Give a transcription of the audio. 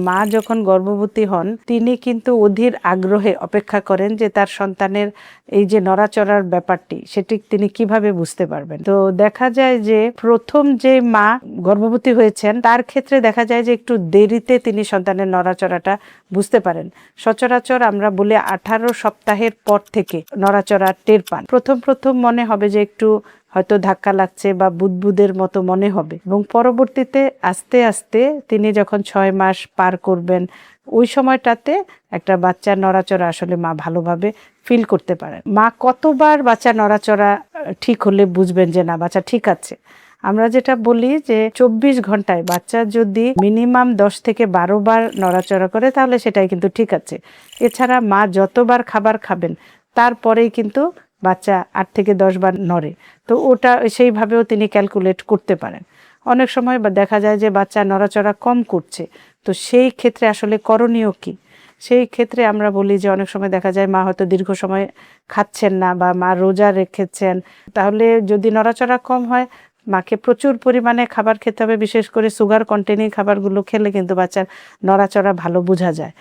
মা যখন গর্ভবতী হন তিনি কিন্তু অধীর আগ্রহে অপেক্ষা করেন যে তার সন্তানের এই যে নড়াচড়ার ব্যাপারটি সেটি তিনি কিভাবে বুঝতে পারবেন। তো দেখা যায় যে প্রথম যে মা গর্ভবতী হয়েছেন তার ক্ষেত্রে দেখা যায় যে একটু দেরিতে তিনি সন্তানের নড়াচড়াটা বুঝতে পারেন। সচরাচর আমরা বলি 18 সপ্তাহের পর থেকে নড়াচড়া টের পান। প্রথম মনে হবে যে একটু হয়তো ধাক্কা লাগছে বা বুদবুদের মতো মনে হবে, এবং পরবর্তীতে আস্তে আস্তে তিনি যখন 6 মাস পার করবেন ওই সময়টাতে একটা বাচ্চার নড়াচড়া আসলে মা ভালোভাবে ফিল করতে পারেন। মা কতবার বাচ্চা নড়াচড়া ঠিক হলে বুঝবেন যে না বাচ্চা ঠিক আছে? আমরা যেটা বলি যে 24 ঘন্টায় বাচ্চা যদি মিনিমাম 10 থেকে 12 বার নড়াচড়া করে তাহলে সেটাই কিন্তু ঠিক আছে। এছাড়া মা যতবার খাবার খাবেন তারপরেই কিন্তু বাচ্চা 8 থেকে 10 বার নড়ে। তো ওটা সেইভাবেও তিনি ক্যালকুলেট করতে পারেন। অনেক সময় দেখা যায় যে বাচ্চা নড়াচড়া কম করছে, তো সেই ক্ষেত্রে আসলে করণীয় কি? সেই ক্ষেত্রে আমরা বলি যে অনেক সময় দেখা যায় মা হয়তো দীর্ঘ সময় খাচ্ছেন না বা মা রোজা রেখেছেন, তাহলে যদি নড়াচড়া কম হয় মাকে প্রচুর পরিমাণে খাবার খেতে হবে, বিশেষ করে সুগার কন্টেনিং খাবারগুলো খেলে কিন্তু বাচ্চার নড়াচড়া ভালো বোঝা যায়।